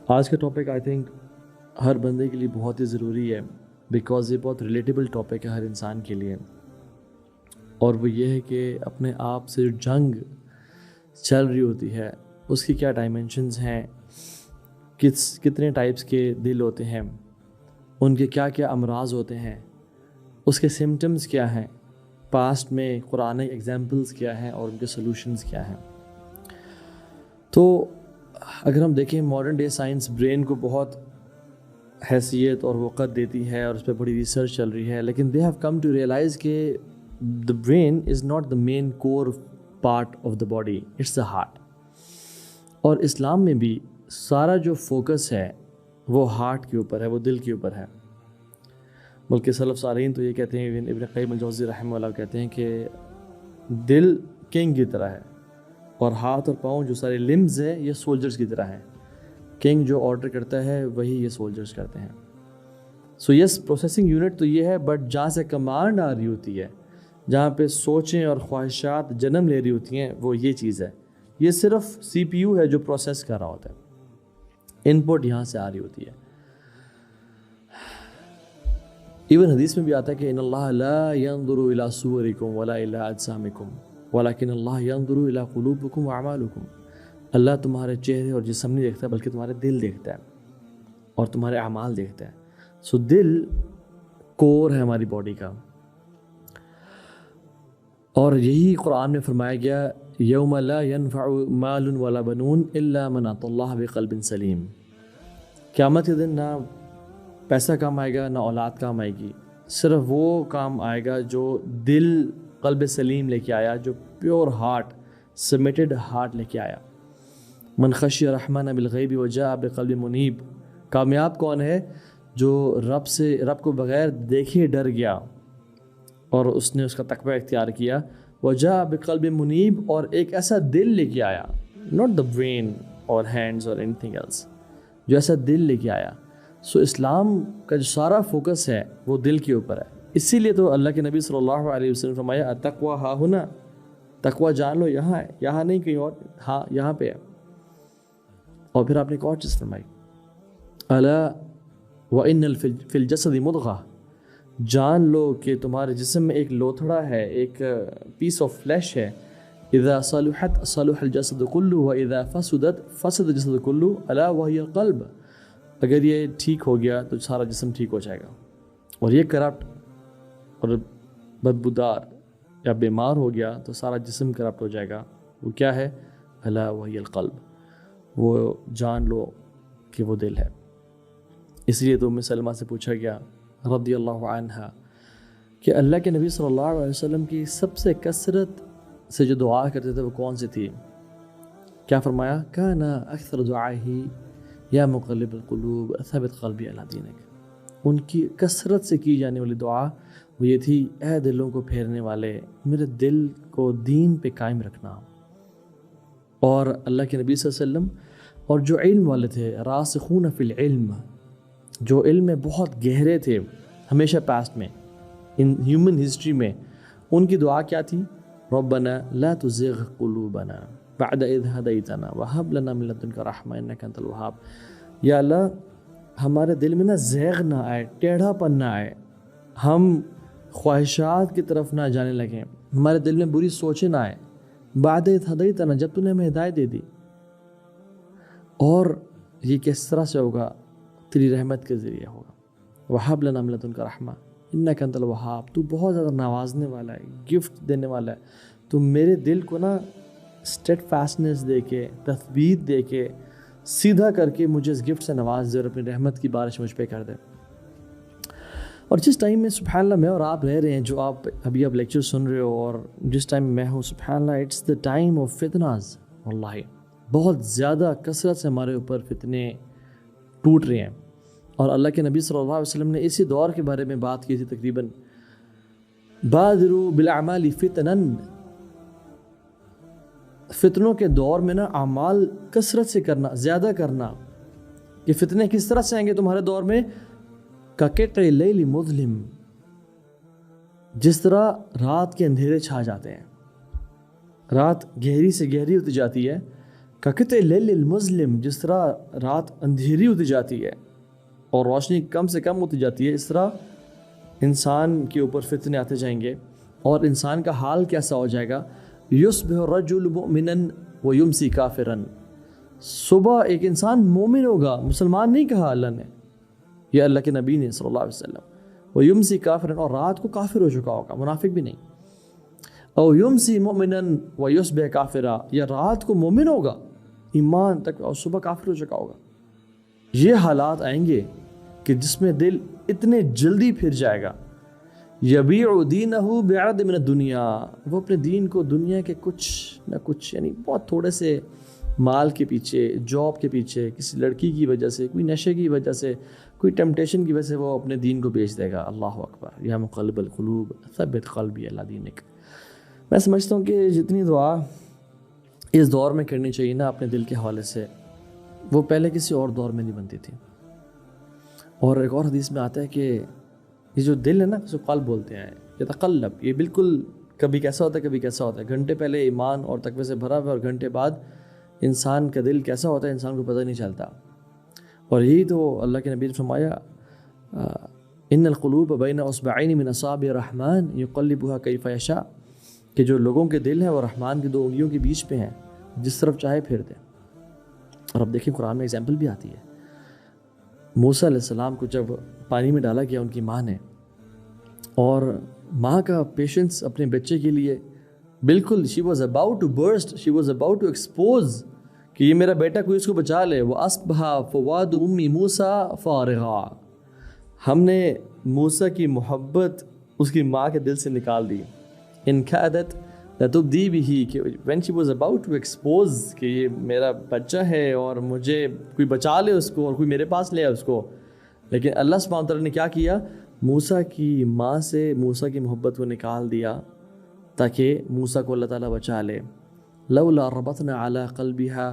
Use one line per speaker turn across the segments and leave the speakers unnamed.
آج کا topic I think ہر بندے کے لیے بہت ہی ضروری ہے، بیکاز یہ بہت ریلیٹیبل ٹاپک ہے ہر انسان کے لیے، اور وہ یہ ہے کہ اپنے آپ سے جو جنگ چل رہی ہوتی ہے اس کی کیا ڈائمینشنز ہیں، کتنے ٹائپس کے دل ہوتے ہیں، ان کے کیا کیا امراض ہوتے ہیں، اس کے سمٹمز کیا ہیں، پاسٹ میں قرآنی ایگزامپلز کیا ہیں اور ان کے سلوشنز کیا ہیں۔ تو اگر ہم دیکھیں ماڈرن ڈے سائنس برین کو بہت حیثیت اور وقت دیتی ہے اور اس پہ بڑی ریسرچ چل رہی ہے، لیکن they have come to realize کہ the brain is not the main core part of the body, it's the heart. اور اسلام میں بھی سارا جو فوکس ہے وہ ہارٹ کے اوپر ہے، وہ دل کے اوپر ہے۔ بلکہ سلف صالحین تو یہ کہتے ہیں، ابن قیم الجوزی رحمہ اللہ کہتے ہیں کہ دل کنگ کی طرح ہے اور ہاتھ اور پاؤں جو سارے لمز ہیں یہ سولجرز کی طرح ہیں۔ کنگ جو آرڈر کرتا ہے وہی یہ سولجرز کرتے ہیں۔ سو یس پروسیسنگ یونٹ تو یہ ہے، بٹ جہاں سے کمانڈ آ رہی ہوتی ہے، جہاں پہ سوچیں اور خواہشات جنم لے رہی ہوتی ہیں، وہ یہ چیز ہے۔ یہ صرف سی پی یو ہے جو پروسیس کر رہا ہوتا ہے، ان پٹ یہاں سے آ رہی ہوتی ہے۔ ایون حدیث میں بھی آتا ہے کہ ان اللہ لا ينظر الى صورکم ولا الى اجسامکم ولکن اللہ ينظر الى قلوبکم واعمالکم۔ اللہ تمہارے چہرے اور جسم نہیں دیکھتا بلکہ تمہارے دل دیکھتا ہے اور تمہارے اعمال دیکھتا ہے۔ سو دل کور ہے ہماری باڈی کا، اور یہی قرآن میں فرمایا گیا یوم لا ينفع مال ولا بنون الا من اتى اللہ بقلب سلیم۔ قیامت کے دن نہ پیسہ کام آئے گا نہ اولاد کام آئے گی، صرف وہ کام آئے گا جو دل قلب سلیم لے کے آیا، جو پیور ہارٹ سبمٹڈ ہارٹ لے کے آیا۔ من خشی الرحمن بالغیب وجاء بقلب منیب۔ کامیاب کون ہے؟ جو رب کو بغیر دیکھے ڈر گیا اور اس نے اس کا تقوی اختیار کیا، وجاء بقلب منیب، اور ایک ایسا دل لے کے آیا، not the brain or hands or anything else، جو ایسا دل لے کے آیا۔ سو اسلام کا جو سارا فوکس ہے وہ دل کے اوپر ہے۔ اسی لیے تو اللہ کے نبی صلی اللہ علیہ وسلم فرمایا التقویٰ ہا ہنا، تقویٰ جان لو یہاں ہے، یہاں نہیں کہیں اور، ہاں یہاں پہ ہے۔ اور پھر آپ نے ایک اور چیز فرمائی الا وان فی الجسد مضغہ، جان لو کہ تمہارے جسم میں ایک لوتھڑا ہے، ایک پیس آف فلیش ہے، اذا صلحت صلح الجسد کلہ واذا فسدت فسد الجسد کلہ الا وہی القلب۔ اگر یہ ٹھیک ہو گیا تو سارا جسم ٹھیک ہو جائے گا، اور یہ کرپٹ اور بدبودار یا بیمار ہو گیا تو سارا جسم کرپٹ ہو جائے گا۔ وہ کیا ہے؟ الا وہی القلب، وہ جان لو کہ وہ دل ہے۔ اس لیے تو ام سلمہ سے پوچھا گیا رضی اللہ عنہا کہ اللہ کے نبی صلی اللہ علیہ وسلم کی سب سے کثرت سے جو دعا کرتے تھے وہ کون سی تھی؟ کیا فرمایا؟ کان اکثر دعائہ یا مقلب القلوب ثبت قلبی علی دینک۔ ان کی کثرت سے کی جانے والی دعا وہ یہ تھی، اے دلوں کو پھیرنے والے، میرے دل کو دین پہ قائم رکھنا۔ اور اللہ کے نبی صلی اللہ علیہ وسلم اور جو علم والے تھے، راسخون فی العلم، جو علم میں بہت گہرے تھے ہمیشہ پاسٹ میں، ان ہیومن ہسٹری میں، ان کی دعا کیا تھی؟ ربنا لا تزغ قلوبنا بعد اذ ہدیتنا وہب لنا من لدنک رحمہ انک انت الوہاب۔ یا اللہ ہمارے دل میں نہ زیغ نہ آئے، ٹیڑھا پن نہ آئے، ہم خواہشات کی طرف نہ جانے لگیں، ہمارے دل میں بری سوچیں نہ آئے، بعد اذ ہدیتنا، جب تو نے ہمیں ہدایت دے دی۔ اور یہ کس طرح سے ہوگا؟ تیری رحمت کے ذریعے ہوگا۔ وہب لنا من لدنک رحمہ انک انت الوہاب، تو بہت زیادہ نوازنے والا ہے، گفٹ دینے والا ہے، تو میرے دل کو نا اسٹیڈ فاسٹنس دے کے، تثبیت دے کے، سیدھا کر کے مجھے اس گفٹ سے نواز دے اور اپنی رحمت کی بارش مجھ پہ کر دے۔ اور جس ٹائم میں سبحان اللہ میں اور آپ رہ رہے ہیں، جو آپ ابھی لیکچر سن رہے ہو، اور جس ٹائم میں ہوں، سبحان اللہ اٹس دا ٹائم آف فتناز۔ واللہ بہت زیادہ کثرت سے ہمارے اوپر فتنے ٹوٹ رہے ہیں، اور اللہ کے نبی صلی اللہ علیہ وسلم نے اسی دور کے بارے میں بات کی تھی تقریباً، بادروا بالاعمال فتنا، فتنوں کے دور میں نا اعمال کثرت سے کرنا، زیادہ کرنا۔ یہ فتنے کس طرح سے آئیں گے تمہارے دور میں؟ کقطع اللیل مظلم، جس طرح رات کے اندھیرے چھا جاتے ہیں، رات گہری سے گہری ہوتی جاتی ہے، کقطع اللیل المظلم، جس طرح رات اندھیری ہوتی جاتی ہے اور روشنی کم سے کم ہوتی جاتی ہے، اس طرح انسان کے اوپر فتنے آتے جائیں گے اور انسان کا حال کیسا ہو جائے گا. یصبح الرجل مؤمنا ویمسی کافرا، صبح ایک انسان مومن ہوگا، مسلمان نہیں کہا اللہ نے، یہ اللہ کے نبی نے صلی اللہ علیہ وسلم. ویمسی کافرا، اور رات کو کافر ہو چکا ہوگا، منافق بھی نہیں. او یمسی مؤمنا ویصبح کافرا، یا رات کو مومن ہوگا ایمان تک اور صبح کافر ہو چکا ہوگا. یہ حالات آئیں گے کہ جس میں دل اتنے جلدی پھر جائے گا. یبیع دینہ بعرض من الدنیا، وہ اپنے دین کو دنیا کے کچھ نہ کچھ، یعنی بہت تھوڑے سے مال کے پیچھے، جاب کے پیچھے، کسی لڑکی کی وجہ سے، کوئی نشے کی وجہ سے، کوئی ٹیمپٹیشن کی وجہ سے وہ اپنے دین کو بیچ دے گا. اللہ اکبر. یا مقلب القلوب ثبت قلبی علی دینک. میں سمجھتا ہوں کہ جتنی دعا اس دور میں کرنی چاہیے نا اپنے دل کے حوالے سے، وہ پہلے کسی اور دور میں نہیں بنتی تھی. اور ایک اور حدیث میں آتا ہے کہ یہ جو دل ہے نا، اس کو قلب بولتے ہیں، یتقلب، یہ بالکل کبھی کیسا ہوتا ہے کبھی کیسا ہوتا ہے. گھنٹے پہلے ایمان اور تقوی سے بھرا ہوا اور گھنٹے بعد انسان کا دل کیسا ہوتا ہے انسان کو پتہ نہیں چلتا. اور یہی تو اللہ کے نبی نے فرمایا، ان القلوب بین اصبعین من اصابع الرحمن یقلبها کیف یشاء، کہ جو لوگوں کے دل ہیں وہ رحمان کی 2 انگلیوں کے بیچ پہ ہیں، جس طرف چاہے پھیر دیں. اور اب دیکھیں قرآن میں ایگزامپل بھی آتی ہے. موسیٰ علیہ السلام کو جب پانی میں ڈالا گیا ان کی ماں نے، اور ماں کا پیشنس اپنے بچے کے لیے بالکل، she was about to burst, she was about to expose کہ یہ میرا بیٹا کوئی اس کو بچا لے. وَأَصْبَحَ فُؤَادُ أُمِّ مُوسَىٰ فَارِغًا، ہم نے موسیٰ کی محبت اس کی ماں کے دل سے نکال دی. إِنْ كَادَتْ لَتُبْدِي بِهِ، کہ when she was about to expose کہ یہ میرا بچہ ہے اور مجھے کوئی بچا لے اس کو اور کوئی میرے پاس لے آئے اس کو. لیکن اللہ سبحانہ وتعالیٰ نے کیا کیا، موسیٰ کی ماں سے موسیٰ کی محبت کو نکال دیا تاکہ موسیٰ کو اللہ تعالیٰ بچا لے. لولا ربطنا على قلبها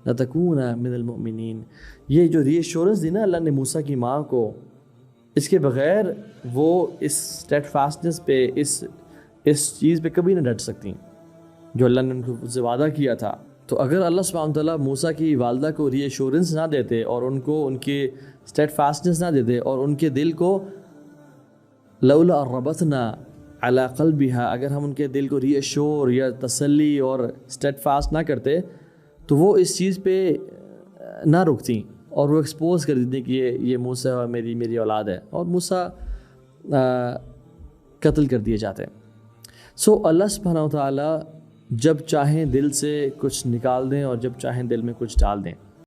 لتكون من المؤمنین، یہ جو ری ایشورنس دی نا اللہ نے موسیٰ کی ماں کو، اس کے بغیر وہ اس اسٹیٹ فاسٹنس پہ، اس چیز پہ کبھی نہ ڈٹ سکتی جو اللہ نے ان کو سے وعدہ کیا تھا. تو اگر اللہ سبحانہ وتعالیٰ موسیٰ کی والدہ کو ری ایشورنس نہ دیتے اور ان کو ان کی اسٹیٹ فاسٹنس نہ دیتے اور ان کے دل کو لولا ربطنا علی قلبها، اگر ہم ان کے دل کو ری ایشور یا تسلی اور اسٹیٹ فاسٹ نہ کرتے تو وہ اس چیز پہ نہ رکتی اور وہ ایکسپوز کر دیتی کہ یہ موسیٰ میری اولاد ہے، اور موسیٰ قتل کر دیے جاتے. سو اللہ سبحانہ وتعالیٰ جب چاہیں دل سے کچھ نکال دیں اور جب چاہیں دل میں کچھ ڈال دیں.